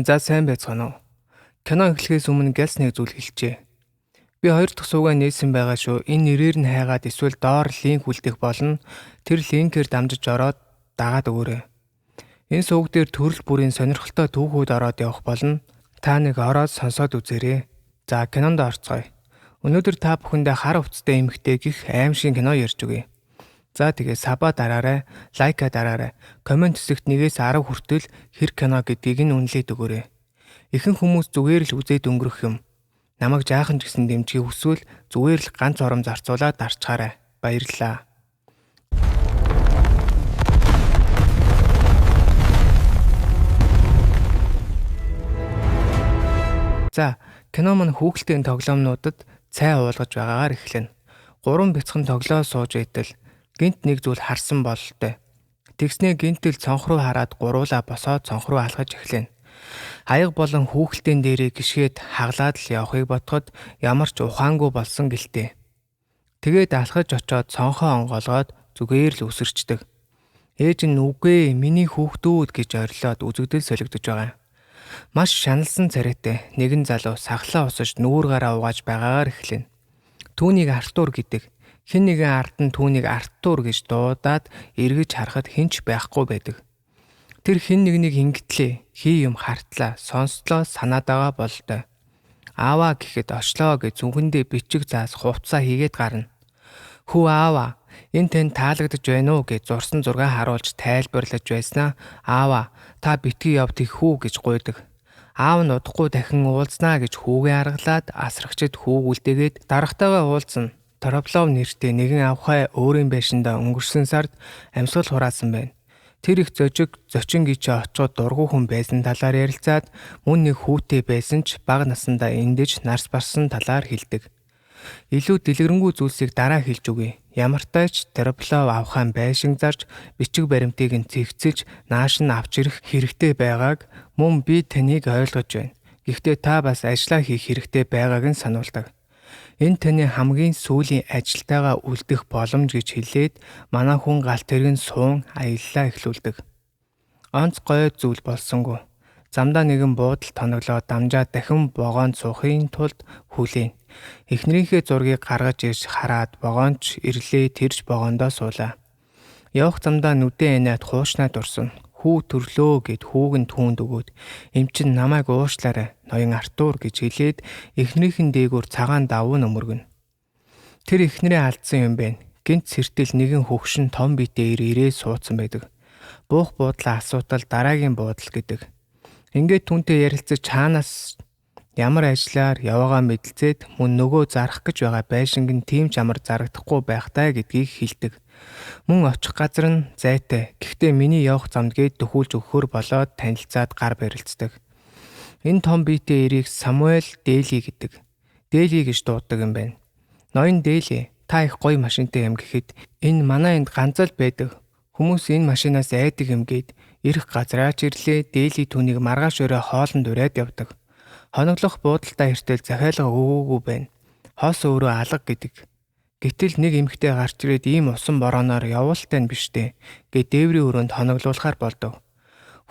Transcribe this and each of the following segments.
За сайн байцгаана уу. Кино эхлэхээс өмнө гялс нэг зүйл хэлчихье. Би 2 дахь суугаа нээсэн байгаа шүү. Энэ нэрээр нь хайгаад эсвэл доор линк үлдэх болно. Тэр линкээр дамжиж ороод дагаад өгөөрэй. Энэ сууг дээр төрөл бүрийн сонирхолтой түүхүүд ороод явах болно. Та нэг ороод сонсоод үзээрэй. За кинонд орцгоё. Өнөөдөр та бүхэндээ хар хувцастай эмэгтэй гих аимшиг кино ярьж өгье. За тэгээ саба дараарай, лайка дараарай. Комент хэсэгт 1-ээс 10 хүртэл хэр кино гэдгийг нь үнэлээд өгөөрэй. Ихэнх хүмүүс зүгээр л үзээд өнгөрөх юм. Намайг жаахан ч гэсэн дэмжихийг хүсвэл зүгээр л ганц ором зарцуулаад дарчгаарай. Баярлалаа. За, кино маань хүүхэлдэйн тоглоомнуудад цай уулгаж байгаагаар эхлэнэ. 3 бяцхан тоглоо сууж байтал гинт нэг зүйл харсан бололтой. Тэгснээ гинтэл цонх руу хараад гуруула босоод цонх руу алхаж эхлэнэ. Аяг болон хүүхэлдэйн дээрээ гიშгээд хаглаад л явахыг бодоход ямар ч ухаангүй болсон гэлтэй. Тэгээд алхаж очоод цонхоо онгоолгоод зүгээр л өсөрчдөг. Ээж нь үгүй миний хүүхдүүд гэж орилоод үзэгдэл солигдож байгаа. Маш шаналсан царайтай нэгэн залуу сахлаа усаж нүүргаараа угааж байгаагаар эхлэнэ. Түүнийг Артур гэдэг. Хэн нэгэн ард нь түүнийг Артур гэж дуудаад эргэж харахад хинч байхгүй байдаг. Тэр хэн нэгнийг ингэтлээ, хий юм хартлаа, сонсдлоо санаад байгаа болтой. Ааваа гэхэд очлоо гэж зүгэндээ бичиг заас хувцаа хийгээд гарна. Хүү ааваа, энэ тань таалагдж байна уу гэж зурсан зураг харуулж тайлбарлаж байснаа ааваа та битгий явдгийг хүү гэж гуйдаг. Аав нь удахгүй дахин уулзнаа гэж хүүгээ аргалаад асрагчид хүүг үлдээгээд дарагтайгаа уулзсан. Тороплов нэртэй нэгэн авхай өөрийн байшиндаа өнгөрсөн сард амьсгал хураасан байна. Тэр их зочин гिचээ очоод дургу хүн байсан талаар ярилцаад мөн нэг хүүтэй байсан ч бага насандаа эндэж нарс барсан талаар хэлдэг. Илүү дэлгэрэнгүй зүйлсийг дараа хэлж өгье. Ямартай ч Тороплов авхайн байшин зарж бичиг баримтыг нь цэгцэлж нааш нь авч ирэх хэрэгтэй байгааг мөн би таныг ойлгож байна. Гэхдээ та бас ажиллаа хийх хэрэгтэй байгааг нь сануулдаг. Энэ таны хамгийн сүүлийн ажилтайгаа үлдэх боломж гэж хэлээд манай хүн галт тэргэн суун аяллаа эхлүүлдэг. Онц гоё зүйл болсонгүй. Замдаа нэгэн буудал тоноглоо дамжаад дахин вагонд суухын тулд хүлээн. Эхнэрийнхээ зургийг гаргаж ирж хараад вагонч ирлээ тэрж вагондоо суулаа. Явах замдаа нүдэн инээд хуушнаад урсан. Хүү төрлөө гэд хүүг нь түүнд өгөөд эм чин намайг уушлаарай ноён Артур гэж хэлээд эхнэрийнхэн дээгүүр цагаан давуу нөмөргөнө. Тэр эхнэрээ алдсан юм байна. Гинт сэртэл нэгэн хөгшин том биетээр ирээ суудсан байдаг. Буух буудлаа асуутал дараагийн буудал гэдэг. Ингээд түүнтэй ярилцаж чаанаас ямар ажиллаар яваагаа мэдлцээд мөн нөгөө зарах гэж байгаа байшинг нь тийм ч амар зарагдахгүй байхтай гэдгийг хэлдэг. Мөн очих газар нь зайтай. Гэхдээ миний явах замд гээд дөхүүлж өгөхөр болоод танилцаад гар барилцдаг. Энэ том биетэй эрийг Самуэль Дели гэдэг. Дели гэж дууддаг юм байна. Ноён Дели, та их гоё машинтай юм гэхэд энэ манай энд ганц л байдаг. Хүмүүс энэ машинаас айдаг юм гээд ирэх газраач ирлээ. Дели түүнийг маргааш өрөө хоолнд ураад явдаг. Хоноглох буудалтай хэртэл захиалга өгөөгүй байна. Хос өөрөө алга гэдэг. Гэтэл нэг эмэгтэй гарч ирээд ийм усан борооноор явуултай нь биштэй гэ дээврийн өрөөнд хоноглуулахаар болдог.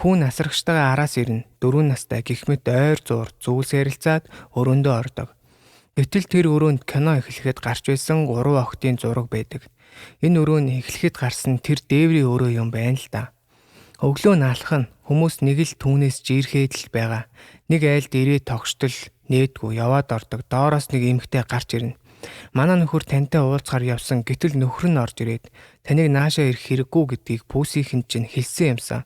Хүн асрагчтайгаа араас ирнэ. 4 настай гихмэд ойр зуур зүйлс ярилцаад өрөөндөө ордог. Гэтэл тэр өрөөнд кино эхлэхэд гарч байсан 3 охидын зураг байдаг. Энэ өрөө нь эхлэхэд гарсан тэр дээврийн өрөө юм байна л да. Өглөө нь алхах нь хүмүүс нэг л түүнээс жирэхэд л байгаа. Нэг айлд ирээ тогштол нээдгүй яваад ордог. Доороос нэг эмэгтэй гарч ирнэ. Манай нөхөр тантай уулзахаар явсан гэтэл нөхөр нь орж ирээд таныг наашаа ирэх хэрэггүй гэдгийг пүүсийнхэн чинь хэлсэн юмсан.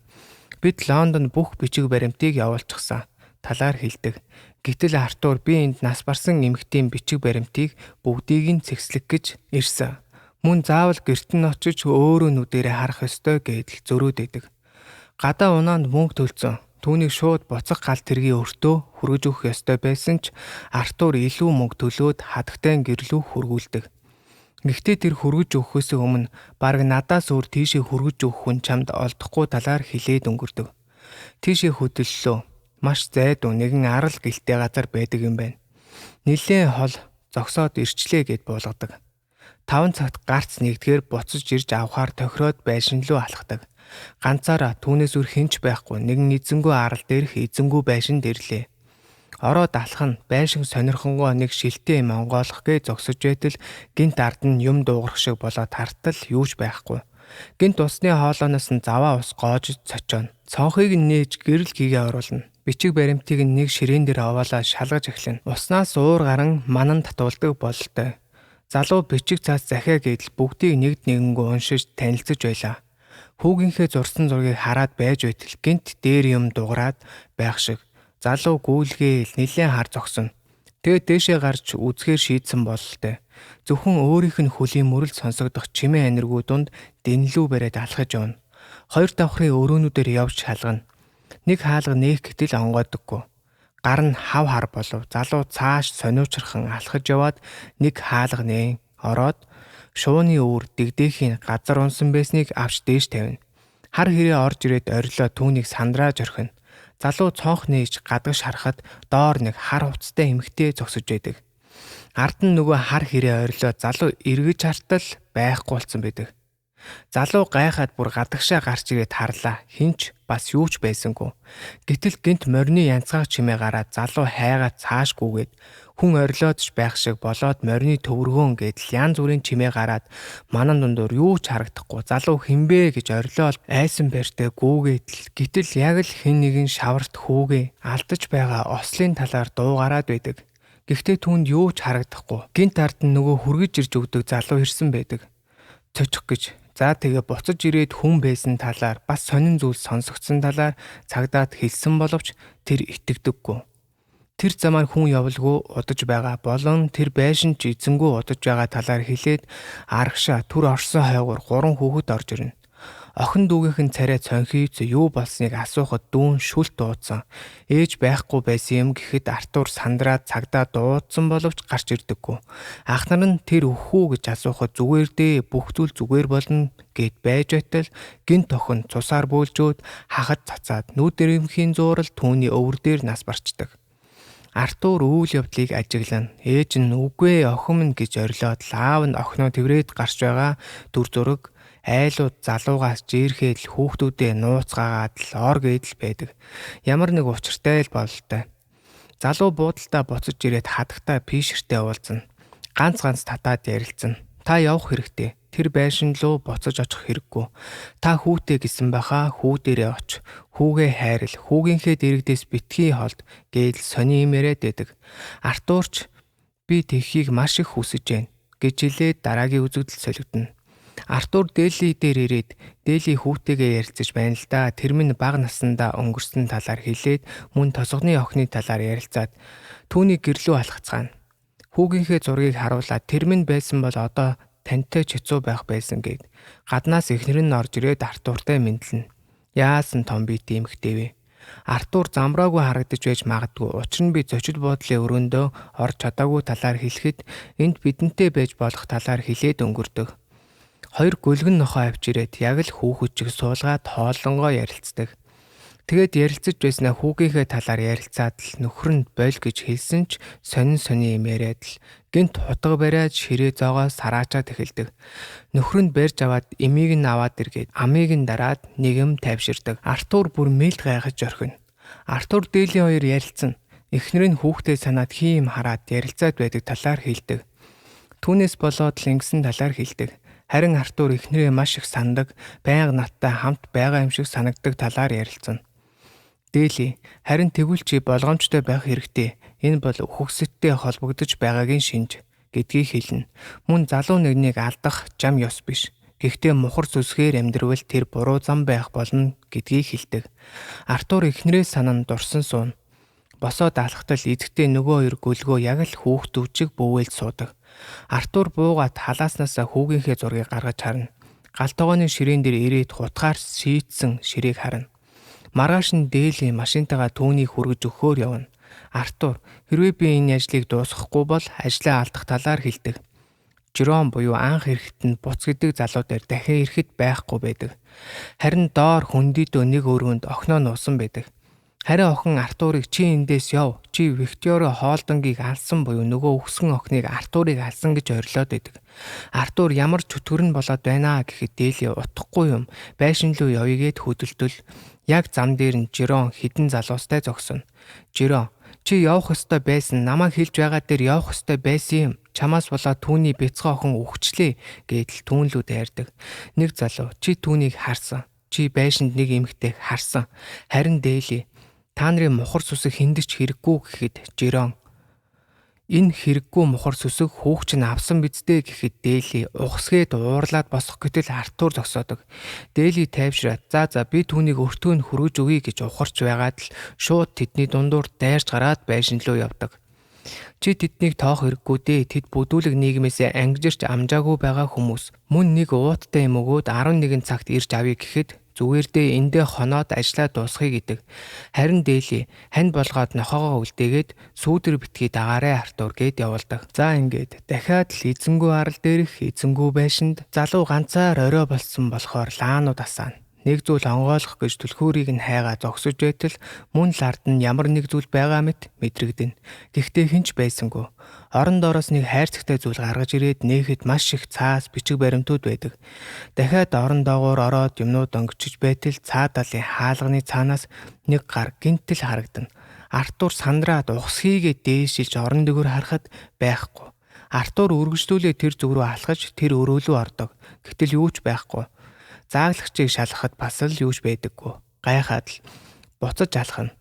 Бид Лондонд бүх бичиг баримтыг явуулчихсан талаар хэлдэг. Гэтэл Артур би энд нас барсан эмэгтэйн бичиг баримтыг бүгдийг нь цэгцлэх гэж ирсэн. Мөн заавал гэрт нь очиж өөрөө нүдэрээ харах ёстой гэдэл зөрөөд идэг. Гадаа унаанд мөнгө төлцөн. Түүнийг шууд буцах гал тэргийн өртөө хүргэж өгөх ёстой байсан ч Артур илүү мөнгө төлөөд хатагтай гэрлүү хүргүүлдэг. Гэхдээ тэр хүргэж өгөхөөс өмнө бараг надаас өөр тийшээ хүргэж өгөх хүн чамд олдохгүй талаар хэлээд өнгөрдөг. Тийшээ хөдөллөө. Маш зайдуу нэгэн арал гэлтэй газар байдаг юм байна. Нилээн хол зогсоод ирчлээ гэд буулгадаг. 5 цагт гарц нэгдгээр буцаж ирж авахаар тохироод байшин руу алхдаг. Ганцаараа түүнээс өөр хинч байхгүй нэгэн эзэнгүй арал дээрх эзэнгүй байшин дэрлээ. Ороод алах нь байшин сонирхонгоо нэг шилтээ юм онгойлгох гээ зогсож байтал гинт ард нь юм дуугарх шиг болоод хартал юуж байхгүй. Гинт усны хоолооноос нь заваа ус гоож цочооно. Цонхыг нь нээж гэрэл хийгээ оруулна. Бичиг баримтыг нь нэг ширээн дээр овоолаа шалгаж эхлэнэ. Уснаас уур гарan манан татуулдаг бололтой. Залуу бичиг цаас захиа гэдэл бүгдийг нэгд нэгэнгөө уншиж танилцж байлаа. Хүүгийнхээ зурсан зургийг хараад байж байтал гинт дээр юм дуграад байх шиг. Залуу гүйлгээл нилээн хар зогсон. Тэгээд дээшээ гарч үзэхээр шийдсэн бололтой. Зөвхөн өөрийнх нь хөлийн мөрөл сонсогдох чимээ аниргуу дунд дэнлүү бариад алхаж явна. Хоёр давхрын өрөөнүүдээр явж шалгана. Нэг хаалга нээх гэтэл онгойдоггүй. Гар нь хав хар болов залуу цааш сониучрхан алхаж яваад нэг хаалга нээн ороод шууны үүр дэгдээхийн газар унсан байсныг авч дээш тавина. Хар хэрэг орж ирээд орилоо түүнийг сандрааж орхино. Залуу цонх нээж гадагш харахад доор нэг хар хувцастай эмэгтэй зогсож байдаг. Ард нь нөгөө хар хэрэг орилоо залуу эргэж хартал байхгүй болсон байдаг. Залуу гайхаад бүр гадагшаа гарч ирээд харлаа. Хинч бас юу ч байсангүй. Гэтэл гинт морины янцгааг чимээ гараад залуу хайгаад цааш гүгээд хүн орилоод ч байх шиг болоод морины төвөргөөн гэдэл янз бүрийн чимээ гараад манан дундуур юу ч харагдахгүй. Залуу хинбэ гэж орилоод айсан байртай гүгээдэл гэтэл яг л хэн нэгэн шаварт хүүгээ алдаж байгаа ослын талаар дуугараад байдаг. Гэхдээ түүнд юу ч харагдахгүй. Гинт ард нь нөгөө хүргэж ирж өгдөг залуу ирсэн байдаг. Цочих гэж. За тэгээ буцаж ирээд хүн байсан талаар бас сонин зүйл сонсогдсон талаар цагдаад хэлсэн боловч тэр итгэдэггүй. Тэр замаар хүн явалгүй удаж байгаа болон тэр байшин ч эзэнгүй удаж байгаа талаар хэлээд аргашаа түр орсон хойгоор 3 хүүхэд орж ирнэ. Охин дүүгийнхэн царай цонхийц юу болсныг асуухад дүүн шүлт дуудсан. Ээж байхгүй байсан юм гэхэд Артур сандраад цагдаа дуудсан боловч гарч ирдэггүй. Ах нар нь тэр өхөө гэж асуухад зүгээр дээ бүх зүйл зүгээр болно гэд байж байтал гинт охин цусаар бөөлжөөд хахад цацаад нүд эрэмхийн зуурал түүний өвөр дээр нас барчдаг. Артур үйл явдлыг ажиглана. Ээж нь үгүй охин минь гэж орилоод аав нь охиноо тэврээд гарч байгаа дүр зураг айлууд залуугаас жирэхэд хүүхдүүдээ нууцгаагаад л ор гэдэл байдаг. Ямар нэг учиртай л бололтой. Залуу буудалтаа буцаж ирээд хадагтаа пишэртэй уулзна. Ганц татаад ярилцсан. Та явах хэрэгтэй. Тэр байшин руу буцаж очих хэрэггүй. Та хүүтэй гэсэн байхаа хүүдэрээ оч. Хүүгээ хайрл. Хүүгийнхээ дэрэгдээс битгий холд гэдэл сони юм яриад байдаг. Артурч би тэхийг маш их хүсэж байна гэж хэлээд дараагийн үзэгдэл солигдно. Артур Дели дээр ирээд Дели хүүтэйгээ ярилцаж байна л да. Тэр минь бага насндаа өнгөрсөн талаар хэлээд мөн тосгоны охины талаар ярилцаад түүний гэрлүү алхацгаана. Хүүгийнхээ зургийг харуулаад тэр минь байсан бол одоо тантай ч хэцүү байх байсан гэд. Гаднаас эхнэр нь орж ирээд Артуртай мэдлэнэ. Яасан том би тиймхтэй вэ? Артур замбраагүй харагдаж байж магадгүй. Учир нь би зочид буудлын өрөөндөө орж чадаагүй талаар хэлэхэд энд бидэнтэй байж болох талаар хэлээд өнгөрдөг. Хоёр гүлгэн нохоо авч ирээд яг л хүүхэд чиг суулгаад хооллонгоо ярилцдаг. Тэгээд ярилцаж байснаа хүүгийнхээ талаар ярилцаад л нөхөр нь боль гэж хэлсэн ч сони юм яриад л гинт хутга бариад ширээ зоогоо сараачаад эхэлдэг. Нөхөр нь барьж аваад эмийг нь аваад иргээд амийг нь дараад нэгэн тайвширдаг. Артур бүр мэлд гайхаж орхино. Артур Дели хоёр ярилцсан. Эхнэр нь хүүхдээ санаад хийм хараад ярилцаад байдаг талаар хэлдэг. Түүнээс болоод л ингэсэн талаар хэлдэг. Харин Артур эхнэрээ маш их сандаг, байнга надтай хамт байгаа юм шиг санагдаг талаар ярилцсан. Дели харин тэгвэл чи болгоомжтой байх хэрэгтэй. Энэ бол үхэгсэттэй холбогдож байгаагийн шинж гэдгийг хэлнэ. Мөн залуу нэгнийг алдах жам ёс биш. Гэхдээ мухар сүсгээр амьдрвэл тэр буруу зам байх болно гэдгийг хэлдэг. Артур эхнэрээ санан дурсан суун. Босоод алхтал эзэгтэй нөгөө хоёр гүлгөө яг л хүүхдүүчиг бөвөөлж суудаг. Артур буугаад халааснасаа хүүгийнхээ зургийг гаргаж харна. Гал тогооны ширээн дээр ирээд хутгаар шийтсэн ширээг харна. Маргааш нь Дели машинтайгаа түүнийг хүргэж өгөхөөр явна. Артур хэрвээ би энэ ажлыг дуусгахгүй бол ажлаа алдах талаар хэлдэг. Жером буюу анх ирэхэд нь буц гэдэг залуу дээр дахин ирэхэд байхгүй байдаг. Харин доор хөндөдөө нэг өрөөнд охиноо нуусан байдаг. Харин охин Артурыг чи эндээс яв. Чи Викторио хоолдонгийг алсан буюу нөгөө үхсэн охиныг Артурыг алсан гэж орилоод идэг. Артур ямар чөтгөр нь болоод байна гэхэд Дели утахгүй юм. Байшин руу явъя гэд хөдөлтөл яг зам дээр нь Жирон хідэн залуустай зогсоно. Жирон чи явах ёстой байсан. Намайг хэлж байгаа дээр явах ёстой байсан юм. Чамаас болоод түүний бяцхан охин үхчлээ гэдэл түүнлүү дайрдаг. Нэг залуу чи түүнийг харсан. Чи байшинд нэг эмэгтэйг харсан. Харин Дели та нарын мухар сүсэг хиндэж хэрэггүй гэхэд Жирон энэ хэрэггүй мухар сүсэг хүүхч нь авсан биздээ гэхэд Дели ухсгээд уурлаад босох гэтэл Артур зогсоодог. Дели тайвшраад за би түүнийг өртөө нь хөргөж өгье гэж ухарч байгаад л шууд тэдний дундуур дайрч гараад байшин руу явдаг. Чи тэднийг тоох хэрэггүй дээ. Тэд бүдүүлэг нийгмээсээ ангижирч амжаагүй байгаа хүмүүс. Мөн нэг ууттай юм өгөөд 11 цагт ирж авъя гэхэд зүгээр дээ эндээ хоноод ажиллаа дуусгая гэдэг. Харин Дели хань болгоод нохоогоо үлдээгээд сүүдэр битгий дагаарай Артур гэд явуулдаг. За ингээд дахиад л эзэнгүй арал дээрх эзэнгүй байшинд залуу ганцаар орой болсон болохоор лаанууд асаана. Нэг зүйл онгойлгох гэж түлхүүрийг нь хайгаа зогсож байтал мөн л ард нь ямар нэг зүйл байгаа мэт мэдрэгдэнэ. Гэхдээ хинч байсангүй. Орон доороос нэг хайрцагтай зүйл гаргаж ирээд нээхэд маш их цаас бичиг баримтууд байдаг. Дахиад орон доогоор ороод юмнууд өнгөчж байтал цаа далын хаалганы цаанаас нэг гар гинтэл харагдана. Артур сандраад ухсхийгээ дээшилж орон дээгүүр харахад байхгүй. Артур үргэлжлүүлээ тэр зүг рүү алхаж тэр өрөөлөө ордог. Гэтэл юу ч байхгүй. Зааглагчийг шалгахад бас л юуж байдаггүй. Гайхаад л буцаж алхана.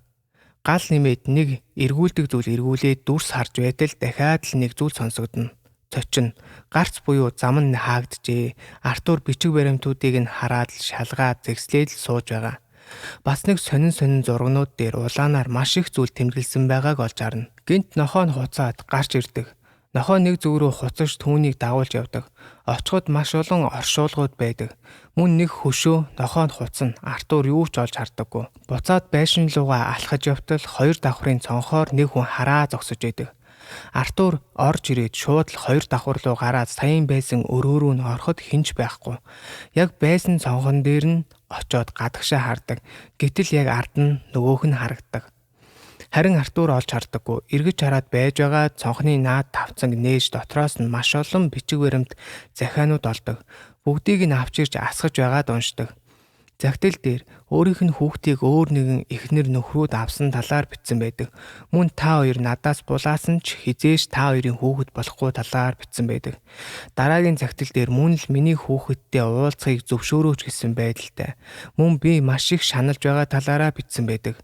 Гал нэмээд нэг эргүүлдэг зүйл эргүүлээд дүрс харж байтал дахиад л нэг зүйл сонсогдно. Цочин гарц буюу зам нь хаагджээ. Артур бичиг баримтуудыг нь хараад л шалгаад зэгслээд л сууж байгаа. Бас нэг сонин зургнууд дээр улаанаар маш их зүйл тэмдэглэсэн байгааг олж харна. Гинт нохоо нь хуцаад гарч ирдэг. Нохоо нэг зүг рүү хуцаж түүнийг дагуулж явдаг. Очиход маш олон оршуулгууд байдаг. Мөн нэг хөшөө нохоо нь хуцна. Артур юу ч олж хардаггүй. Буцаад байшин руугаа алхаж явтал хоёр давхрын цонхоор нэг хүн хараа зогсож байдаг. Артур орж ирээд шууд л хоёр давхар руу гараад саяын байсан өрөө рүү нь ороход хинч байхгүй. Яг байсан цонхон дээр нь очоод гадагшаа хардаг. Гэтэл яг ард нь нөгөөх нь харагдаг. Харин Артур олж хардаггүй. Эргэж хараад байж байгаа цонхны наад тавцанг нээж дотроос нь маш олон бичиг баримт захианууд олдог. Бүгдийг нь авч ирж асгаж байгаад уншдаг. Загтал дээр өөрийнх нь хүүхдийг өөр нэгэн эхнэр нөхрүүд авсан талаар бичсэн байдаг. Мөн та хоёр надаас булаасан ч хизээш та хоёрын хүүхэд болохгүй талаар бичсэн байдаг. Дараагийн загтал дээр мөн л миний хүүхэдтэй уулзахыг зөвшөөрөөч гэсэн байдалтай. Мөн би маш их шаналж байгаа талаараа бичсэн байдаг.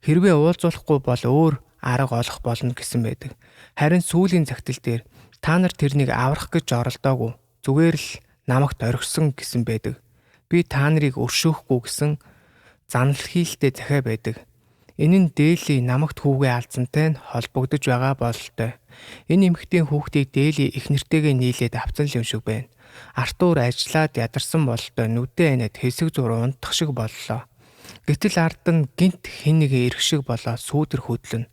Хэрвээ уулзуулахгүй бол өөр арга олох болно гэсэн байдаг. Харин сүүлийн загтал дээр та нар тэрнийг аврах гэж оролдоогүй. Зүгээр л намайг орхисон гэсэн байдаг. Би та нарыг өршөөхгүй гэсэн занал хийлтэй захиа байдаг. Энэ нь Дели намагт хүүгээ алдсантай нь холбогдож байгаа бололтой. Энэ эмэгтэй хүүхдийг Дели их нэртэйгээ нийлээд авсан юм шиг байна. Артур ажиллаад ядарсан бололтой нүдээ анаад хэсэг зур унтах шиг боллоо. Гэтэл ард нь гинт хин нэг ирэх шиг болоод сүүдэр хөдлөнө.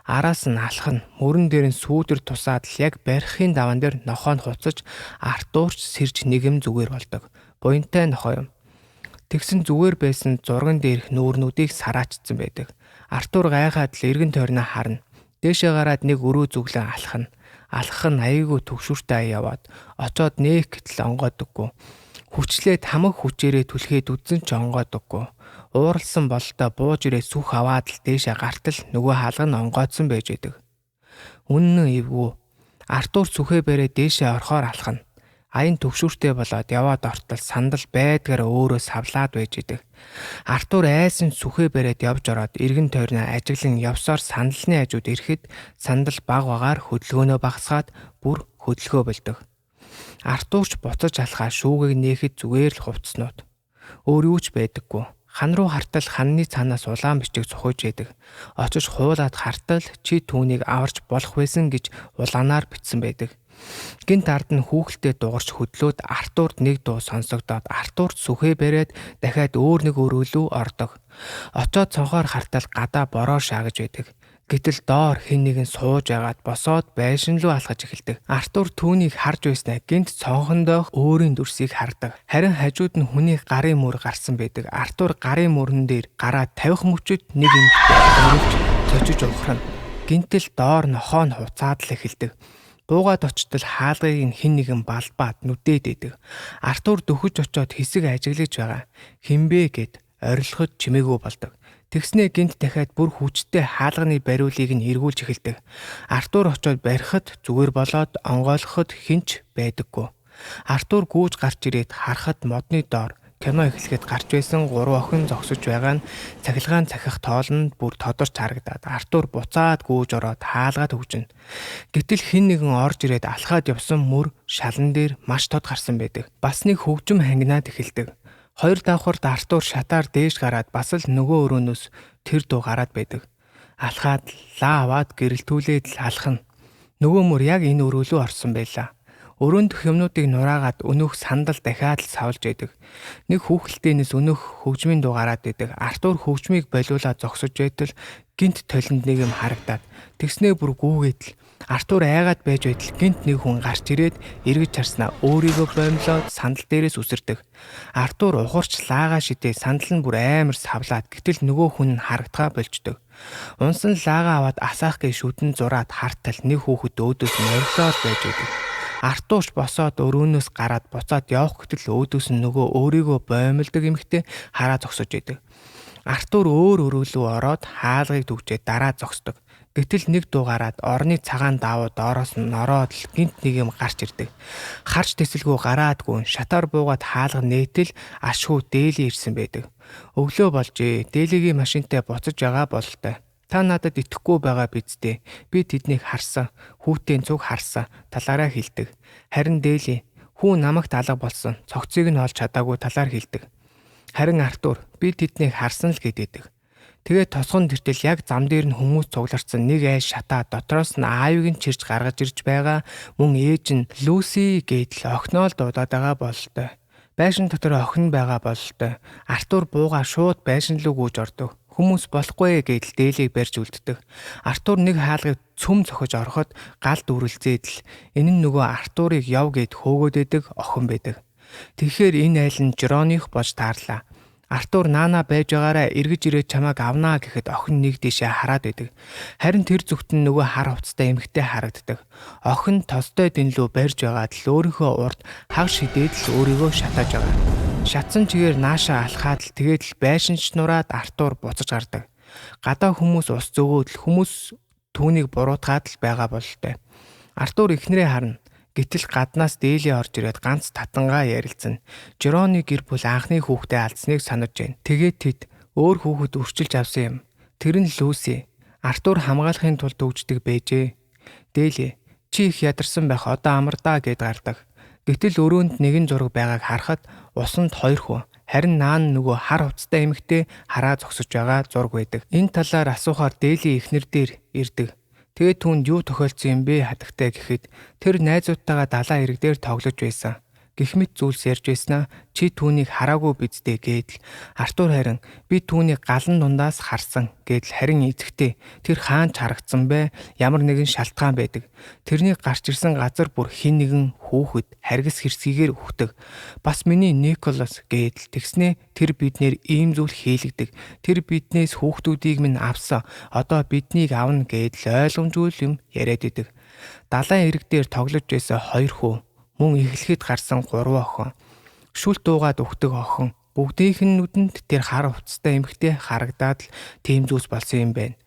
Араас нь алхна. Мөрөн дээр нь сүүдэр тусаад л яг барихын даван дээр нохоо нь хуцаж Артурч сэрж нэгэм зүгээр болдог. Буянтай нохоо юм. Тэгсэн зүгээр байсан зурган дээрх нүүрнүүдийг сараачсан байдаг. Артур гайхаад л эргэн тойрноо харна. Дээшээ гараад нэг өрөө зүглэн алхна. Алхах нь аяйгүй төгшүүртэй яваад очоод нээх гэтэл онгоодөггүй. Хүчлээд хамаг хүчээрээ түлхээд үдсэн ч онгоодөггүй. Ууралсан бололтой бууж ирээ сүх аваад л дээшээ гартал нөгөө хаалга нь онгоодсон байж байдаг. Үнэн эвгүй. Артур сүхээ бэрээ дээшээ орохоор алхна. Аян төвшүүртэй болоод яваад ортол сандал байдгаар өөрөө савлаад байж идэг. Артур айсан сүхээ бариад явж ороод эргэн тойрноо ажиглан явсаар сандалны хажууд ирэхэд сандал баг багаар хөдөлгөөнөө багасгаад бүр хөдөлгөө болдог. Артурч буцаж алхаа шүүгийг нээхэд зүгээр л хувцснууд. Өөр юу ч байдаггүй. Хан руу хартал ханны цаанаас улаан бичиг цухаж яадаг. Очиж хуулаад хартал чи түүнийг аварч болох байсан гэж улаанаар бичсэн байдаг. Гинт ард нь хүүхэлдээ дугарч хөдлөөд Артурд нэг дуу сонсогдоод Артурд сүхээ бариад дахиад өөр нэг өрөөлөө ордог. Очоод цонхоор хартал гадаа бороо шаагаж байдаг. Гэтэл доор хэн нэгэн сууж агаад босоод байшин руу алхаж эхэлдэг. Артур түүнийг харж байснаа гинт цонхондоо өөрийн дүрсийг хардаг. Харин хажууд нь хүний гарын мөр гарсан байдаг. Артур гарын мөрөн дээр гараа тавих мөчөд нэг эмэгтэй өрөвч цочиж ухрана. Гинтэл доор нохоо нь хуцаад л эхэлдэг. Буугаад очтол хаалгыг нь хэн нэгэн балбаад нүдээд идэг. Артур дөхөж очоод хэсэг ажиглаж байгаа. Хинбэ гэд орилоход чимээгүй болдог. Тэгснээ гинт дахиад бүр хүчтэй хаалганы бариулыг нь эргүүлж эхэлдэг. Артур очоод барихад зүгээр болоод онгойлгоход хинч байдаггүй. Артур гүйж гарч ирээд харахад модны доор кино эхлэхэд гарч байсан 3 охин зогсож байгаа нь цахилгаан цахих тоолнд бүр тодорч харагдаад Артур буцаад гүйж ороод хаалгаад хөгжинэ. Гэтэл хэн нэгэн орж ирээд алхаад явсан мөр шалан дээр маш тод гарсан байдаг. Бас нэг хөгжим хангинаад эхэлдэг. Хоёр давхарт Артур шатаар дээш гараад бас л нөгөө өрөөнөөс тэр дуу гараад байдаг. Алхаад лаа аваад гэрэлтүүлээд л алхна. Нөгөө мөр яг энэ өрөө рүү орсон байлаа. Өрөөнд дэх юмнуудыг нураагаад өнөөх сандал дахиад л савлж байдаг. Нэг хүүхэлдээнээс өнөөх хөгжмийн дуу гараад байдаг. Артур хөгжмийг болиулаад зогсож байтал гинт толинд нэг юм харагдаад тэгснээ бүр гүүгээд л Артур айгаад байж байтал гинт нэг хүн гарч ирээд эргэж харснаа өөрийгөө боомлоод сандал дээрээс үсэрдэг. Артур ухарч лаагаа шидээ сандал нь бүр амар савлаад гэтэл нөгөө хүн нь харагдгаа болждөг. Унсан лаагаа аваад асаах гээ шүдэн зураад хартал нэг хүүхэд өөдөөс нь орилоод байж байдаг. Артурч босоод өрөөнөөс гараад буцаад явах гэтэл өөдөөс нь нөгөө өөрийгөө боомлдог эмэгтэй хараа зогсож байдаг. Артур өөр өрөө рүү ороод хаалгыг түгжээд дараа зогсдог. Гэтэл нэг дуугараад орны цагаан давуу доороос нь ороод л гинт нэг юм гарч ирдэг. Харж тэсэлгүй гараадгүй шатаар буугаад хаалга нээтэл ашгүй дээли ирсэн байдаг. Өглөө болжээ. Дээлигийн машинтай буцаж байгаа бололтой. Та надад итгэхгүй байгаа биз дээ. Би тэднийг харсан. Хүүтийн цуг харсан. Талаараа хэлдэг. Харин дээли хүү намайг алга болсон. Цогцыг нь олж чадаагүй талаар хэлдэг. Харин Артур би тэднийг харсан л гэдэг. Тэгээд тосгон тэртэл яг зам дээр нь хүмүүс цугларсан нэг айш шатаа дотроос нь аавыг нь чирч гаргаж ирж байгаа мөн ээж нь Люси гэдэл охиноо л дуудаад байгаа бололтой. Байшин дотор охин байгаа бололтой. Артур буугаа шууд байшин руу гүйж ордог. Хүмүүс болохгүй гэдэл дээлийг барьж үлддэг. Артур нэг хаалгыг цөм цохиж ороход галд үрэлзээд л энэ нь нөгөө Артурыг яв гэд хөөгөөд байдаг охин байдаг. Тэгэхээр энэ айл нь Жроних болж таарлаа. Артур наана байж байгаараа эргэж ирээд чамайг авнаа гэхэд охин нэг дэшээ хараад байдаг. Харин тэр зүгт нь нөгөө хар хувцастай эмэгтэй харагддаг. Охин тостой дэнлүү барьж байгаад л өөрийнхөө урд хаг шидээд л өөрийгөө шатааж байгаа. Шатсан чигээр наашаа алхаад л тэгээд л байшинч нураад Артур буцаж гардаг. Гадаа хүмүүс ус зөгөөд л хүмүүс түүнийг буруутгаад л байгаа бололтой. Артур эхнэрээ харна. Гэтэл гаднаас дээли орж ирээд ганц татангаа ярилцсан. Жроны гэр бүл анхны хүүхдээ алдсныг санаж байна. Тэгээд тэд өөр хүүхэд өрчилж авсан юм. Тэр нь Люси. Артур хамгаалахын тулд өгждөг байжээ. Дээли чи их ядарсан байх одоо амардаа гэд гардаг. Гэтэл өрөөнд нэгэн зураг байгааг харахад усанд 2 хүн. Харин наан нөгөө хар хувцастай эмэгтэй хараа зогсож байгаа зураг байдаг. Энэ талаар асуухаар дээли эхнэр дээр ирдэг. Тэгээд түүнд юу тохиолдсон юм бэ хатагтай гэхэд тэр найзуудтайгаа далайн ирэг дээр тоглож байсан. Гэх мэт зүйлс ярьж байснаа чи түүнийг хараагүй биздээ гэдэл Артур харин би түүнийг галан дундаас харсан гэдэл харин эзэгтэй тэр хаанч харагдсан бэ ямар нэгэн шалтгаан байдаг. Тэрний гарч ирсэн газар бүр хин нэгэн хүүхэд харгас хэрсгийгээр үхдэг. Бас миний Николас гэдэл тэгснээ тэр биднэр ийм зүйл хийлэгдэг. Тэр биднээс хүүхдүүдийг минь авсан. Одоо биднийг авна гэдэл ойлгомжгүй юм яриад идэг. Далайн ирэг дээр тоглож байсан 2 хүү мөн эхлэхэд гарсан 3 охин. Шүлт дуугаад өгдөг охин. Бүгдийнх нь нүдэнд тэр хар хувцастай эмэгтэй харагдаад л тийм зүйлс болсон юм байна.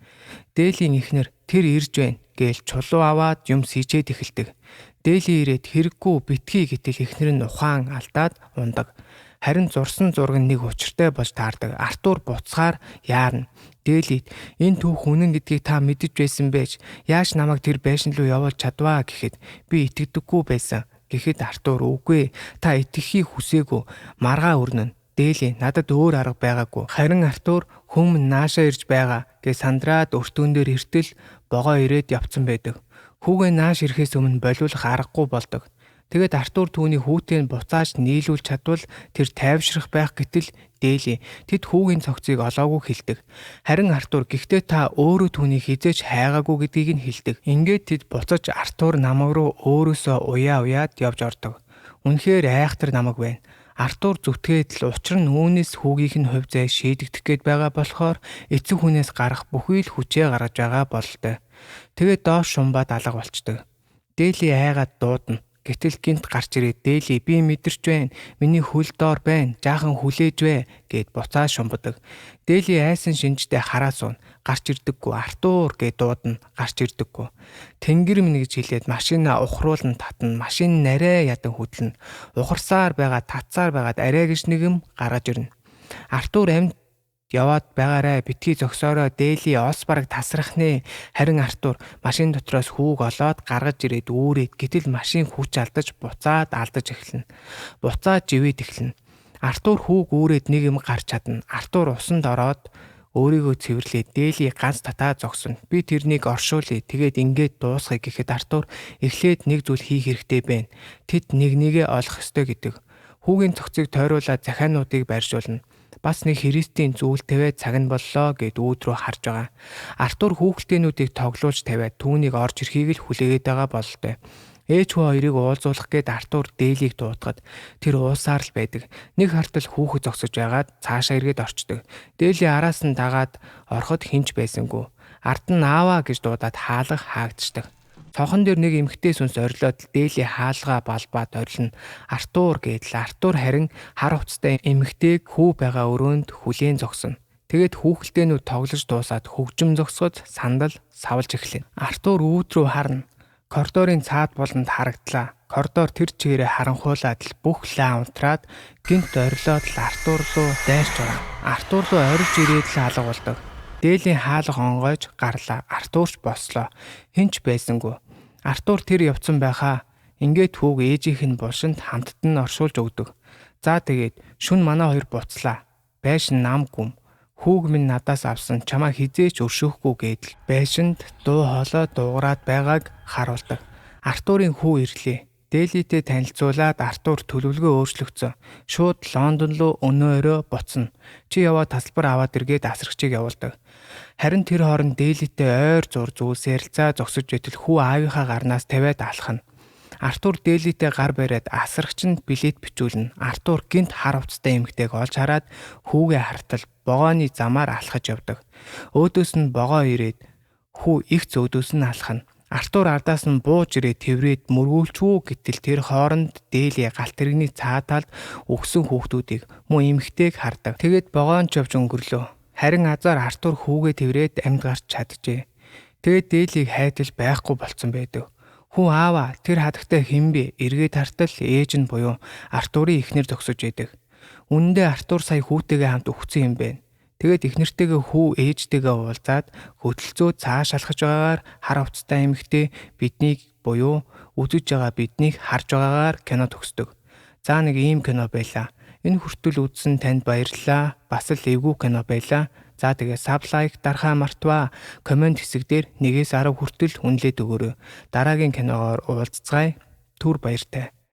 Дээлийн эхнэр тэр ирж байна гээл чулуу аваад юм сийчээд эхэлдэг. Дээли ирээд хэрэггүй битгий гэтэл эхнэр нь ухаан алдаад ундаг. Харин зурсан зураг нь нэг учиртай болж таардаг. Артур буцахаар яарна. Дээлид энэ түүх үнэн гэдгийг та мэдэж байсан байж яаж намайг тэр байшин руу явуулж чадваа гэхэд би итгэдэггүй байсан. Гэхэд Артур үгүй та итгэхийг хүсээгүй маргаа өрнөн. Дээли надад өөр арга байгаагүй. Харин Артур хүм наашаа ирж байгаа гэж сандраад өртөөн дээр эртэл богоо ирээд явцсан байдаг. Хүүгээ нааш ирэхээс өмнө болиулах аргагүй болдог. Тэгээд Артур түүний хүүтийг буцааж нийлүүлж чадвал тэр тайвшрах байх гэтэл Дээли тэд хүүгийн цогцыг олоогүй хэлдэг. Харин Артур гэхдээ та өөрөө түүнийг хизээж хайгаагүй гэдгийг нь хэлдэг. Ингээд тэд буцаж Артур намаг руу өөрөөсөө уяад явж ордог. Үнэхээр айхтар намаг байна. Артур зүтгээд л учир нь үүнээс хүүгийнх нь хувь зай шийдэгдэх гээд байгаа болохоор эцэг хүнээс гарах бүхий л хүчээ гаргаж байгаа бололтой. Тэгээд доош шумбаад алга болчдөг. Дээли айгаад дуудана. Гэтэл гинт гарч ирээд Дээли би мэдэрч байна. Миний хөл доор байна. Жаахан хүлээж вэ гэд буцаа шумбадаг. Дээли айсан шинжтэй хараа сууна. Гарч ирдэггүй. Артур гэд дуудана. Гарч ирдэггүй. Тэнгэр минь гэж хэлээд машинаа ухруулан татна. Машин нарай ядан хөдлөнө. Ухарсаар байгаа татсаар байгаад арай гэж нэгэм гаргаж ирнэ. Артур амьд яваад байгаарай битгий зогсоорой Дээли ос бараг тасрах нэ. Харин Артур машин дотроос хүүг олоод гаргаж ирээд үүрээд гэтэл машин хүч алдаж буцаад алдаж эхэлнэ. Буцаад живээд эхэлнэ. Артур хүүг үүрээд нэг юм гарч чадна. Артур усанд ороод өөрийгөө цэвэрлээд Дээли ганц татаа зогсно. Би тэрнийг оршуулъя. Тэгээд ингээд дуусгая гэхэд Артур эхлээд нэг зүйл хийх хэрэгтэй байна. Тэд нэг нэгээ олох ёстой гэдэг. Хүүгийн цогцыг тойруулаад захиануудыг байршуулна. Бас нэг Христийн зүйл тавиад цаг нь боллоо гэд үүд рүү харж байгаа. Артур хүүхэлдээнүүдийг тоглуулж тавиад түүнийг орж ирэхийг л хүлээгээд байгаа бололтой. Ээж хүү хоёрыг уулзуулах гээд Артур Дээлийг дуудахад тэр уусаар л байдаг. Нэг хартал хүүхэд зогсож байгаад цаашаа эргээд орчдөг. Дээли араас нь дагаад ороход хинч байсангүй. Ард нь ааваа гэж дуудаад хаалга хаагдчихдаг. Цонхон дээр нэг эмхтэй сүнс орилоод Дээли хаалгаа балбаад орилно. Артур гэдэл Артур харин хар хувцастай эмхтэйг хүү байгаа өрөөнд хүлээн зогсно. Тэгээд хүүхэлдээнүүд тоглож дуусаад хөгжим зогсоход сандал савлж эхлэв. Артур үүд рүү харна. Коридорын цаад болонд харагдлаа. Коридор тэр чигээрээ харанхуулаад л бүх лаа унтраад гинт орилоод л Артур руу дайрч оров. Артур руу орилж ирээд л алга болдог. Дээлийн хаалга онгойж гарлаа. Артурч бослоо. Хинч байсангүй. Артур тэр явцсан байхаа ингээд хүүг ээжийнх нь булшинд хамтд нь оршуулж өгдөг. За тэгээд шүн манай хоёр буцлаа. Байшин нам гүм. Хүүг минь надаас авсан чамаа хизээч өршөөхгүй гэдэл байшинд дуу хоолой дуугараад байгааг харуулдаг. Артурын хүү ирлээ. Дээлитэй танилцуулаад Артур төлөвлөгөө өөрчлөгдсөн. Шууд Лондон руу өнөөрөө буцна. Чи яваа тасалбар аваад иргээд асрагчийг явуулдаг. Харин тэр хооронд Дээлитэй ойр зур зүйлс ярилцаа зогсож байтал хүү аавынхаа гарнаас тавиад алхана. Артур Дээлитэй гар бариад асрагчинд билет бичүүлнэ. Артур гинт хар хувцастай эмэгтэйг олж хараад хүүгээ хартал богооны замаар алхаж явдаг. Өөдөөс нь богоо ирээд хүү их зөөдөөс нь алхана. Артур ардаас нь бууж ирээд тэврээд мөргүүлчвүү гэтэл тэр хооронд Дээли галт тэрэгний цааталд өгсөн хүүхдүүдийг муу эмэгтэйг хардаг. Тэгээд богоон ч явж өнгөрлөө. Харин азар Артур хүүгээ тэврээд амьд гарч чаджээ. Тэгээд Дээлийг хайдал байхгүй болцсон байдаг. Хүү аава тэр хадагтай хэн бэ? Эргээд хартал ээж нь буюу Артурын эхнэр зогсож байдаг. Үнэндээ Артур сая хүүтэйгээ хамт өгсөн юм байна. Тэгээд эхнэртэйгээ хүү ээжтэйгээ уулзаад хөдөлцөө цааш алхаж байгаагаар хар хувцастай эмэгтэй биднийг буюу үзэж байгаа биднийг харж байгаагаар кино төгсдөг. За нэг ийм кино байлаа. Энэ хүртэл үзсэн танд баярлалаа. Бас л эвгүй кино байлаа. За тэгээ саблайк дарахаа мартваа. Комент хэсэг дээр 1-10 хүртэл үнэлээд өгөөрэй. Дараагийн киногоор уулзцгаая. Түр баяртай.